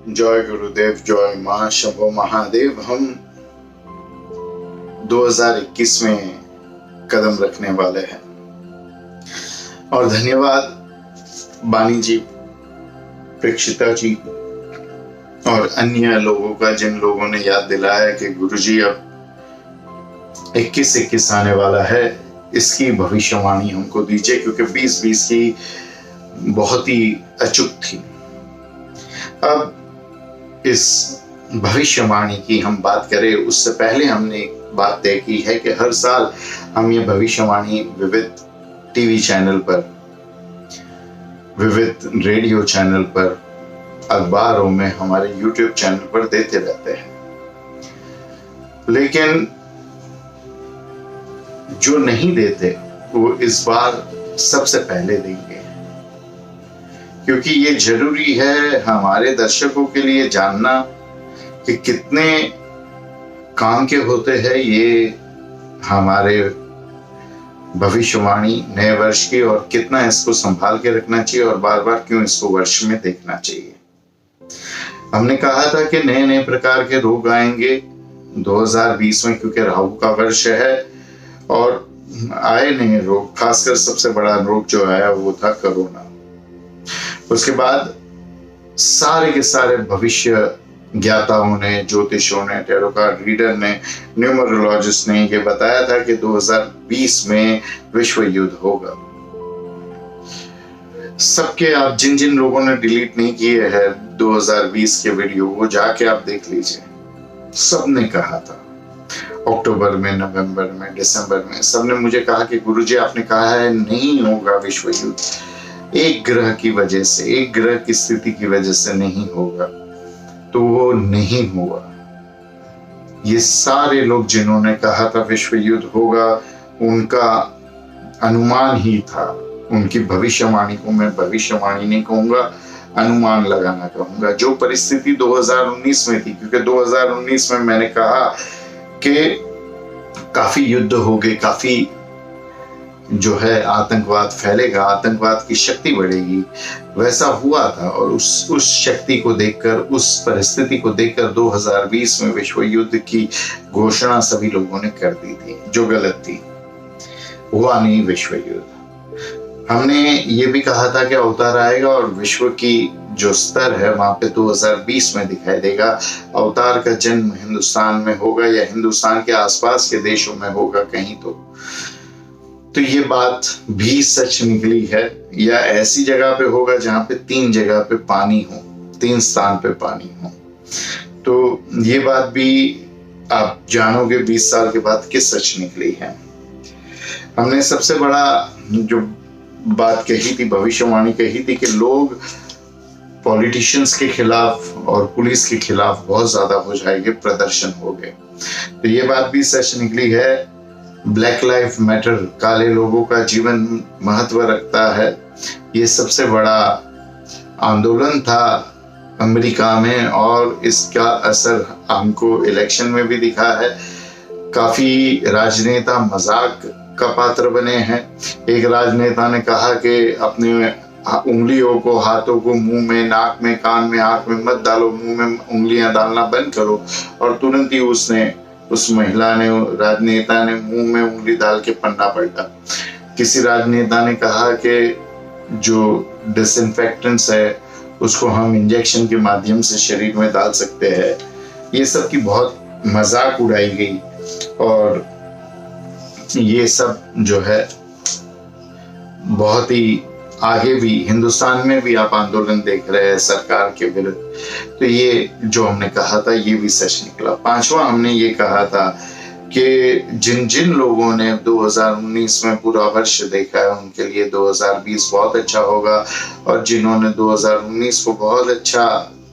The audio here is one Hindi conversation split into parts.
जय गुरुदेव, जय मां शंभो महादेव। हम 2021 में कदम रखने वाले हैं और धन्यवाद बानी जी, प्रेक्षिता जी और अन्य लोगों का, जिन लोगों ने याद दिलाया कि गुरुजी अब 21 आने वाला है, इसकी भविष्यवाणी हमको दीजिए, क्योंकि 2020 की बहुत ही अचूक थी। अब इस भविष्यवाणी की हम बात करें उससे पहले हमने एक बात तय की है कि हर साल हम ये भविष्यवाणी विविध टीवी चैनल पर, विविध रेडियो चैनल पर, अखबारों में, हमारे यूट्यूब चैनल पर देते रहते हैं। लेकिन जो नहीं देते वो इस बार सबसे पहले देंगे, क्योंकि ये जरूरी है हमारे दर्शकों के लिए जानना कि कितने काम के होते हैं ये हमारे भविष्यवाणी नए वर्ष की, और कितना इसको संभाल के रखना चाहिए और बार बार क्यों इसको वर्ष में देखना चाहिए। हमने कहा था कि नए नए प्रकार के रोग आएंगे 2020 में, क्योंकि राहु का वर्ष है, और आए नए रोग। खासकर सबसे बड़ा रोग जो आया वो था कोरोना। उसके बाद सारे के सारे भविष्य ज्ञाताओं ने, ज्योतिषों ने, टैरो कार्ड रीडर ने, न्यूमरोलॉजिस्ट ने ये बताया था कि 2020 में विश्व युद्ध होगा। सबके, आप जिन जिन लोगों ने डिलीट नहीं किए हैं 2020 के वीडियो, वो जाके आप देख लीजिए। सबने कहा था अक्टूबर में, नवंबर में, दिसंबर में, सबने मुझे कहा कि गुरुजी आपने कहा है नहीं होगा विश्व युद्ध, एक ग्रह की वजह से, एक ग्रह की स्थिति की वजह से नहीं होगा। तो वो नहीं हुआ। ये सारे लोग जिन्होंने कहा था विश्व युद्ध होगा, उनका अनुमान ही था। उनकी भविष्यवाणी को मैं भविष्यवाणी नहीं कहूंगा, अनुमान लगाना कहूंगा। जो परिस्थिति 2019 में थी, क्योंकि 2019 में मैंने कहा कि काफी युद्ध हो गए, काफी जो है आतंकवाद फैलेगा, आतंकवाद की शक्ति बढ़ेगी, वैसा हुआ था। और उस शक्ति को देखकर, उस परिस्थिति को देखकर 2020 में विश्व युद्ध की घोषणा सभी लोगों ने कर दी थी, जो गलत थी। हुआ नहीं विश्व युद्ध। हमने ये भी कहा था कि अवतार आएगा और विश्व की जो स्तर है वहां पे 2020 में दिखाई देगा। अवतार का जन्म हिंदुस्तान में होगा, या हिंदुस्तान के आसपास के देशों में होगा कहीं। तो ये बात भी सच निकली है, या ऐसी जगह पे होगा जहां पे 3 जगह पे पानी हो, 3 स्थान पे पानी हो। तो ये बात भी आप जानोगे 20 साल के बाद कि सच निकली है। हमने सबसे बड़ा जो बात कही थी, भविष्यवाणी कही थी कि लोग पॉलिटिशियंस के खिलाफ और पुलिस के खिलाफ बहुत ज्यादा हो जाएंगे, प्रदर्शन हो गए। तो ये बात भी सच निकली है। ब्लैक लाइफ मैटर, काले लोगों का जीवन महत्व रखता है, ये सबसे बड़ा आंदोलन था अमेरिका में, और इसका असर हमको इलेक्शन में भी दिखा है। काफी राजनेता मजाक का पात्र बने हैं। एक राजनेता ने कहा कि अपने उंगलियों को, हाथों को मुंह में, नाक में, कान में, आंख में मत डालो, मुंह में उंगलियां डालना बंद करो। और तुरंत ही उस महिला ने, राजनेता ने मुंह में उंगली डाल के पन्ना पलटा। किसी राजनेता ने कहा कि जो डिसइंफेक्टेंट्स है उसको हम इंजेक्शन के माध्यम से शरीर में डाल सकते हैं। ये सब की बहुत मजाक उड़ाई गई, और ये सब जो है बहुत ही आगे भी हिंदुस्तान में भी आप आंदोलन देख रहे हैं सरकार के विरुद्ध। तो ये जो हमने कहा था ये भी सच निकला। 5वां हमने ये कहा था कि जिन जिन लोगों ने 2019 में पूरा वर्ष देखा है उनके लिए 2020 बहुत अच्छा होगा, और जिन्होंने 2019 को बहुत अच्छा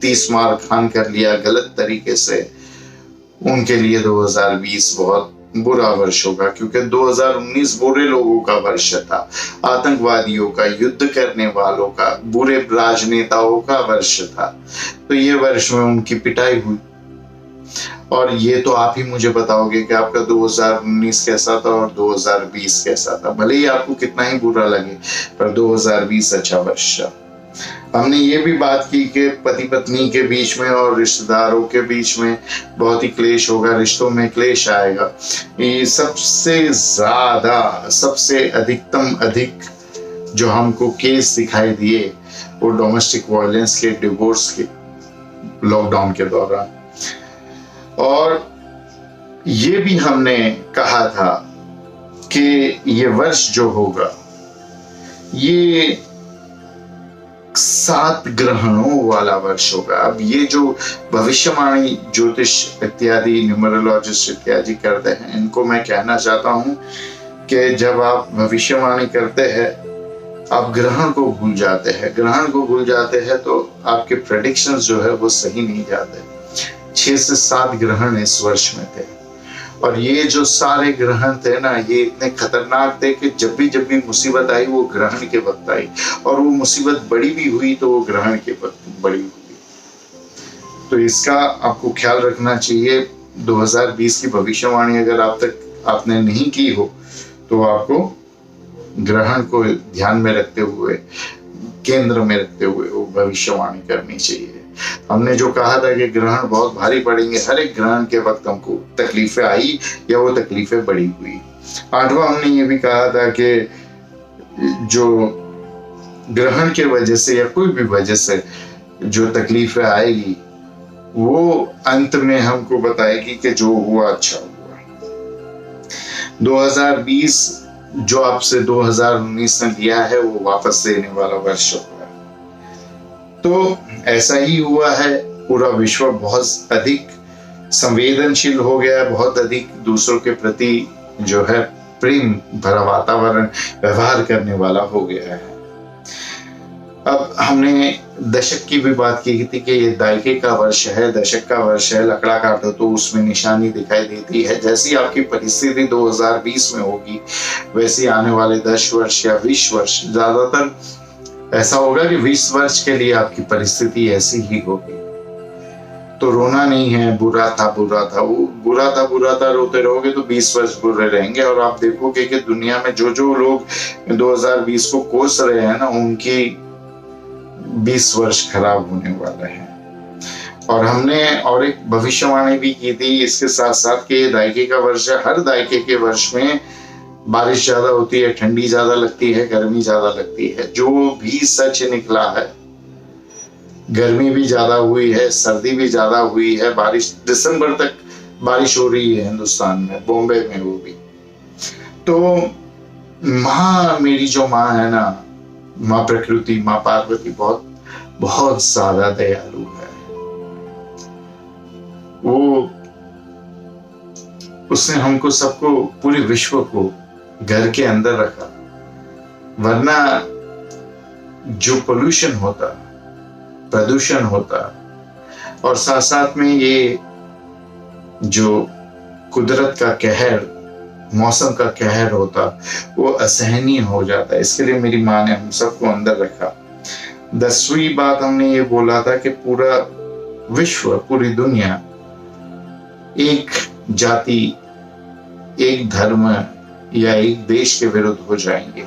30 मार खान कर लिया गलत तरीके से, उनके लिए 2020 बहुत बुरा वर्ष होगा। क्योंकि 2019 बुरे लोगों का वर्ष था, आतंकवादियों का, युद्ध करने वालों का, बुरे राजनेताओं का वर्ष था। तो ये वर्ष में उनकी पिटाई हुई। और ये तो आप ही मुझे बताओगे कि आपका 2019 कैसा था और 2020 कैसा था। भले ही आपको कितना ही बुरा लगे, पर 2020 अच्छा वर्ष था। हमने ये भी बात की कि पति पत्नी के बीच में और रिश्तेदारों के बीच में बहुत ही क्लेश होगा, रिश्तों में क्लेश आएगा। ये सबसे ज्यादा, सबसे अधिक जो हमको केस दिखाई दिए वो डोमेस्टिक वायलेंस के, डिवोर्स के, लॉकडाउन के दौरान। और ये भी हमने कहा था कि ये वर्ष जो होगा ये 7 ग्रहणों वाला वर्ष होगा। अब ये जो भविष्यवाणी ज्योतिष इत्यादि, न्यूमरोलॉजिस्ट इत्यादि करते हैं, इनको मैं कहना चाहता हूं कि जब आप भविष्यवाणी करते हैं आप ग्रहण को भूल जाते हैं। ग्रहण को भूल जाते हैं तो आपके प्रेडिक्शंस जो है वो सही नहीं जाते। 6 से 7 ग्रहण इस वर्ष में थे और ये जो सारे ग्रहण थे ना, ये इतने खतरनाक थे कि जब भी मुसीबत आई वो ग्रहण के वक्त आई, और वो मुसीबत बड़ी भी हुई तो वो ग्रहण के वक्त बड़ी हुई। तो इसका आपको ख्याल रखना चाहिए। 2020 की भविष्यवाणी अगर आप तक आपने नहीं की हो तो आपको ग्रहण को ध्यान में रखते हुए, केंद्र में रखते हुए वो भविष्यवाणी करनी चाहिए। हमने जो कहा था कि ग्रहण बहुत भारी पड़ेंगे, हर एक ग्रहण के वक्त हमको तकलीफें आई या वो तकलीफें बड़ी हुई। 8वां हमने ये भी कहा था कि जो ग्रहण के वजह से या कोई भी वजह से जो तकलीफें आएगी वो अंत में हमको बताएगी कि जो हुआ अच्छा हुआ। 2020 जो आपसे 2019 ने लिया है वो वापस देने वाला वर्ष होगा। तो ऐसा ही हुआ है। पूरा विश्व बहुत अधिक संवेदनशील हो गया है, बहुत अधिक दूसरों के प्रति जो है प्रेम भरा वातावरण व्यवहार करने वाला हो गया है। अब हमने दशक की भी बात की थी कि ये दायके का वर्ष है, दशक का वर्ष है। लकड़ा काटो तो उसमें निशानी दिखाई देती है। जैसी आपकी परिस्थिति 2020 में होगी वैसे आने वाले 10 वर्ष या 20 वर्ष, ज्यादातर ऐसा होगा कि 20 वर्ष के लिए आपकी परिस्थिति ऐसी ही होगी। तो रोना नहीं है, बुरा था वो बुरा था रोते रहोगे तो 20 वर्ष बुरे रहेंगे। और आप देखोगे कि दुनिया में जो लोग 2020 को कोस रहे हैं ना, उनकी 20 वर्ष खराब होने वाला है। और हमने और एक भविष्यवाणी भी की थी इसके साथ साथ कि दायके का वर्ष है। हर दायके के वर्ष में बारिश ज्यादा होती है, ठंडी ज्यादा लगती है, गर्मी ज्यादा लगती है। जो भी सच निकला है, गर्मी भी ज्यादा हुई है, सर्दी भी ज्यादा हुई है। बारिश दिसंबर तक बारिश हो रही है हिंदुस्तान में, बॉम्बे में वो भी। तो माँ, मेरी जो माँ है ना, माँ प्रकृति, माँ पार्वती बहुत बहुत ज्यादा दयालु है। वो उसने हमको सबको, पूरे विश्व को घर के अंदर रखा, वरना जो पोल्यूशन होता, प्रदूषण होता, और साथ साथ में ये जो कुदरत का कहर, मौसम का कहर होता, वो असहनीय हो जाता। इसके लिए मेरी माँ ने हम सबको अंदर रखा। 10वीं बात हमने ये बोला था कि पूरा विश्व, पूरी दुनिया एक जाति, एक धर्म या एक देश के विरुद्ध हो जाएंगे,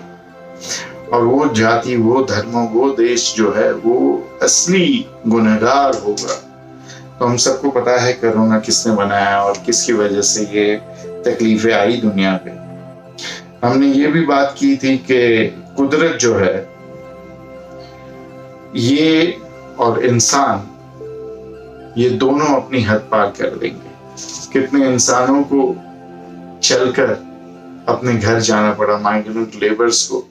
और वो जाति, वो धर्म, वो देश जो है वो असली गुनहगार होगा। तो हम सबको पता है कोरोना किसने बनाया और किसकी वजह से ये तकलीफें आई दुनिया पे। हमने ये भी बात की थी कि कुदरत जो है ये और इंसान, ये दोनों अपनी हद पार कर देंगे। कितने इंसानों को चलकर अपने घर जाना पड़ा, माइग्रेंट लेबर्स को।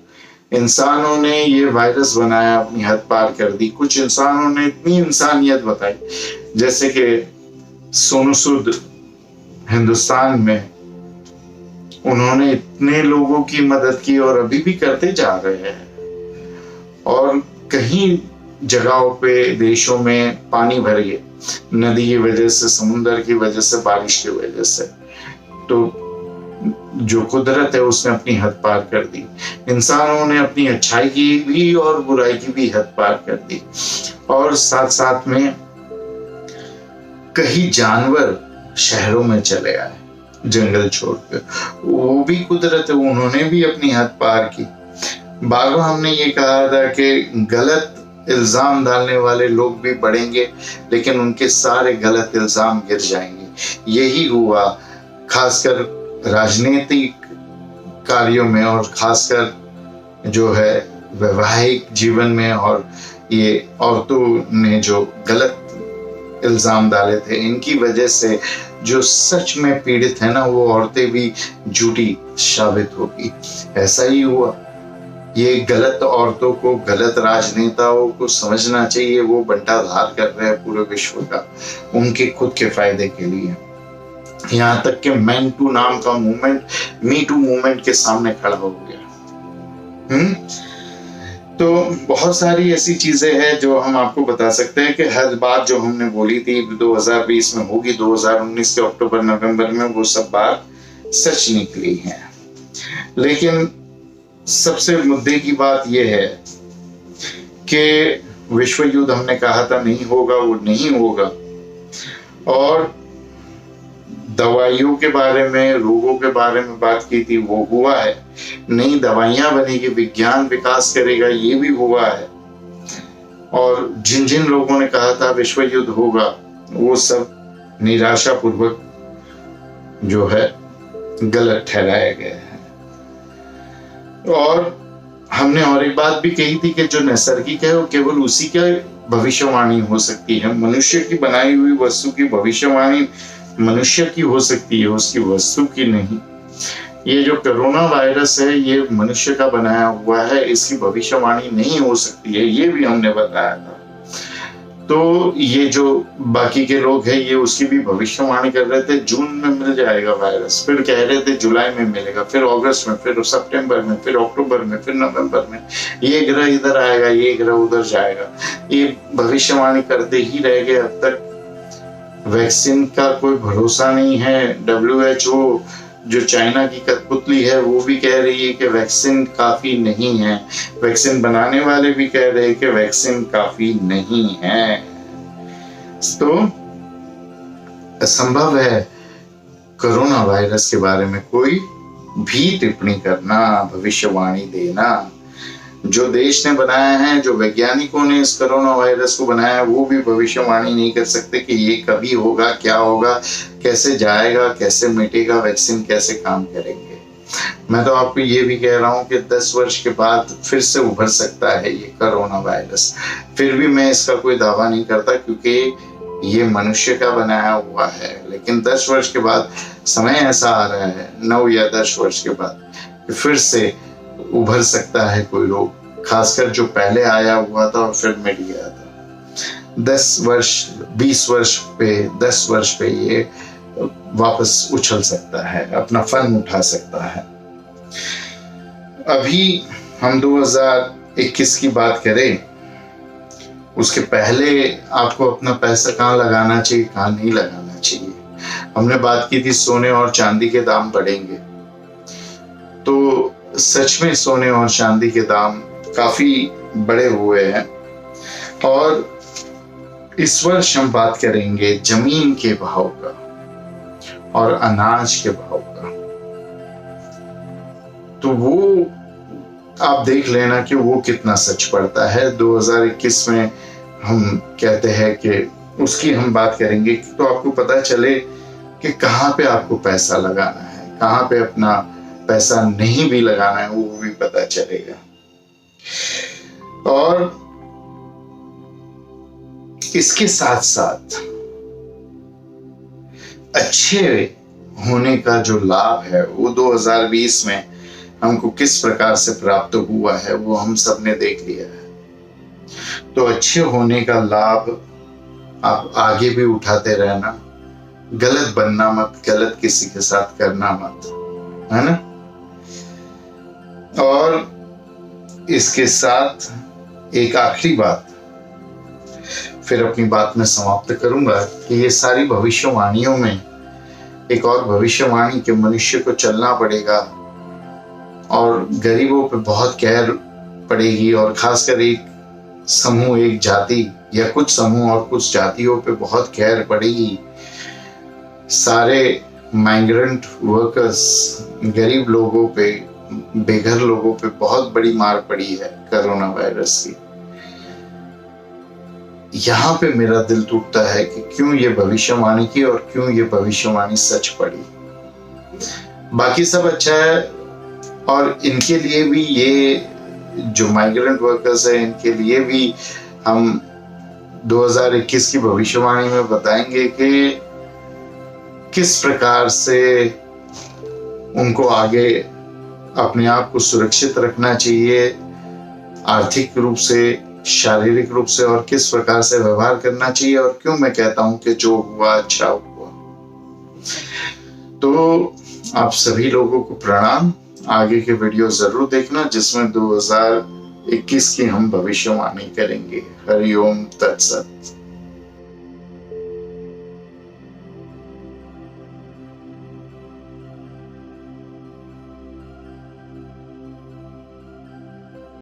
इंसानों ने ये वायरस बनाया, अपनी हद पार कर दी। कुछ इंसानों ने इतनी इंसानियत बताई, जैसे कि सोनू सूद हिंदुस्तान में, उन्होंने इतने लोगों की मदद की और अभी भी करते जा रहे हैं। और कहीं जगहों पे, देशों में पानी भर गए, नदी की वजह से, समुद्र की वजह से, बारिश की वजह से। तो जो कुदरत है उसने अपनी हद पार कर दी। इंसानों ने अपनी अच्छाई की भी और बुराई की भी हद पार कर दी। और साथ साथ में कई जानवर शहरों में चले आए जंगल छोड़ के, वो भी कुदरत है, उन्होंने भी अपनी हद पार की। बार बार हमने ये कहा था कि गलत इल्जाम डालने वाले लोग भी बढ़ेंगे, लेकिन उनके सारे गलत इल्जाम गिर जाएंगे। यही हुआ खासकर राजनीतिक कार्यों में और खासकर जो है वैवाहिक जीवन में। और ये औरतों ने जो गलत इल्जाम डाले थे, इनकी वजह से जो सच में पीड़ित है ना, वो औरतें भी झूठी साबित होगी। ऐसा ही हुआ। ये गलत औरतों को, गलत राजनेताओं को समझना चाहिए, वो बंटाधार कर रहे हैं पूरे विश्व का उनके खुद के फायदे के लिए। यहाँ तक कि मैन टू नाम का मूवमेंट मी टू मूवमेंट के सामने खड़ा हो गया। तो बहुत सारी ऐसी चीजें हैं जो हम आपको बता सकते हैं कि हर बात जो हमने बोली थी 2020 में होगी, 2019 के अक्टूबर नवंबर में वो सब बात सच निकली है। लेकिन सबसे मुद्दे की बात यह है कि विश्व युद्ध हमने कहा था नहीं होगा, वो नहीं होगा। और दवाइयों के बारे में, रोगों के बारे में बात की थी, वो हुआ है। नई दवाइयां बनेगी, विज्ञान विकास करेगा, ये भी हुआ है। और जिन जिन लोगों ने कहा था विश्व युद्ध होगा, वो सब निराशापूर्वक जो है गलत ठहराया गया है। और हमने और एक बात भी कही थी कि जो नैसर्गिक है वो केवल उसी की भविष्यवाणी हो सकती है। मनुष्य की बनाई हुई वस्तु की भविष्यवाणी मनुष्य की हो सकती है, उसकी वस्तु की नहीं। ये जो कोरोना वायरस है, ये मनुष्य का बनाया हुआ है, इसकी भविष्यवाणी नहीं हो सकती है, ये भी हमने बताया था। तो ये जो बाकी के लोग हैं, ये उसकी भी भविष्यवाणी कर रहे थे, जून में मिल जाएगा वायरस, फिर कह रहे थे जुलाई में मिलेगा, फिर अगस्त में, फिर सितंबर में, फिर अक्टूबर में, फिर नवंबर में। ये ग्रह इधर आएगा, ये ग्रह उधर जाएगा, ये भविष्यवाणी करते ही रह गए। अब तक वैक्सीन का कोई भरोसा नहीं है। WHO जो चाइना की कठपुतली है, वो भी कह रही है कि वैक्सीन काफी नहीं है। वैक्सीन बनाने वाले भी कह रहे हैं कि वैक्सीन काफी नहीं है। तो असंभव है कोरोना वायरस के बारे में कोई भी टिप्पणी करना, भविष्यवाणी देना। जो देश ने बनाया है, जो वैज्ञानिकों ने इस कोरोना वायरस को बनाया, वो भी भविष्यवाणी नहीं कर सकते कि ये कभी होगा, क्या होगा, कैसे जाएगा, कैसे मिटेगा, वैक्सीन कैसे काम करेंगे। मैं तो आपको ये भी कह रहा हूँ कि 10 वर्ष के बाद फिर से उभर सकता है ये कोरोना वायरस। फिर भी मैं इसका कोई दावा नहीं करता, क्योंकि ये मनुष्य का बनाया हुआ है। लेकिन 10 वर्ष के बाद समय ऐसा आ रहा है, 9 या 10 वर्ष के बाद फिर से उभर सकता है कोई रोग, खासकर जो पहले आया हुआ था और फिर मिट गया था। 10 वर्ष 20 वर्ष पे 10 वर्ष पे ये वापस उछल सकता है, अपना फन उठा सकता है। अभी हम 2021 की बात करें, उसके पहले आपको अपना पैसा कहाँ लगाना चाहिए, कहाँ नहीं लगाना चाहिए। हमने बात की थी सोने और चांदी के दाम बढ़ेंगे। तो सच में सोने और चांदी के दाम काफी बढ़े हुए हैं। और इस वर्ष हम बात करेंगे जमीन के भाव का और अनाज के भाव का। तो वो आप देख लेना कि वो कितना सच पड़ता है। 2021 में हम कहते हैं कि उसकी हम बात करेंगे, तो आपको पता चले कि कहाँ पे आपको पैसा लगाना है, कहाँ पे अपना पैसा नहीं भी लगाना है, वो भी पता चलेगा। और इसके साथ साथ अच्छे होने का जो लाभ है, वो 2020 में हमको किस प्रकार से प्राप्त हुआ है, वो हम सब ने देख लिया है। तो अच्छे होने का लाभ आप आगे भी उठाते रहना, गलत बनना मत, गलत किसी के साथ करना मत, है ना। और इसके साथ एक आखिरी बात, फिर अपनी बात में समाप्त करूंगा कि ये सारी भविष्यवाणियों में एक और भविष्यवाणी के मनुष्य को चलना पड़ेगा और गरीबों पे बहुत कहर पड़ेगी, और खासकर एक समूह, एक जाति या कुछ समूह और कुछ जातियों पे बहुत कहर पड़ेगी। सारे माइग्रेंट वर्कर्स, गरीब लोगों पे, बेघर लोगों पे बहुत बड़ी मार पड़ी है कोरोना वायरस की। यहाँ पे मेरा दिल टूटता है कि क्यों ये भविष्यवाणी की और क्यों ये भविष्यवाणी सच पड़ी। बाकी सब अच्छा है, और इनके लिए भी, ये जो माइग्रेंट वर्कर्स है, इनके लिए भी हम 2021 की भविष्यवाणी में बताएंगे कि किस प्रकार से उनको आगे अपने आप को सुरक्षित रखना चाहिए, आर्थिक रूप से, शारीरिक रूप से, और किस प्रकार से व्यवहार करना चाहिए, और क्यों मैं कहता हूं कि जो हुआ अच्छा हुआ। तो आप सभी लोगों को प्रणाम। आगे के वीडियो जरूर देखना जिसमें 2021 की हम भविष्यवाणी करेंगे। हरिओम तत्सत।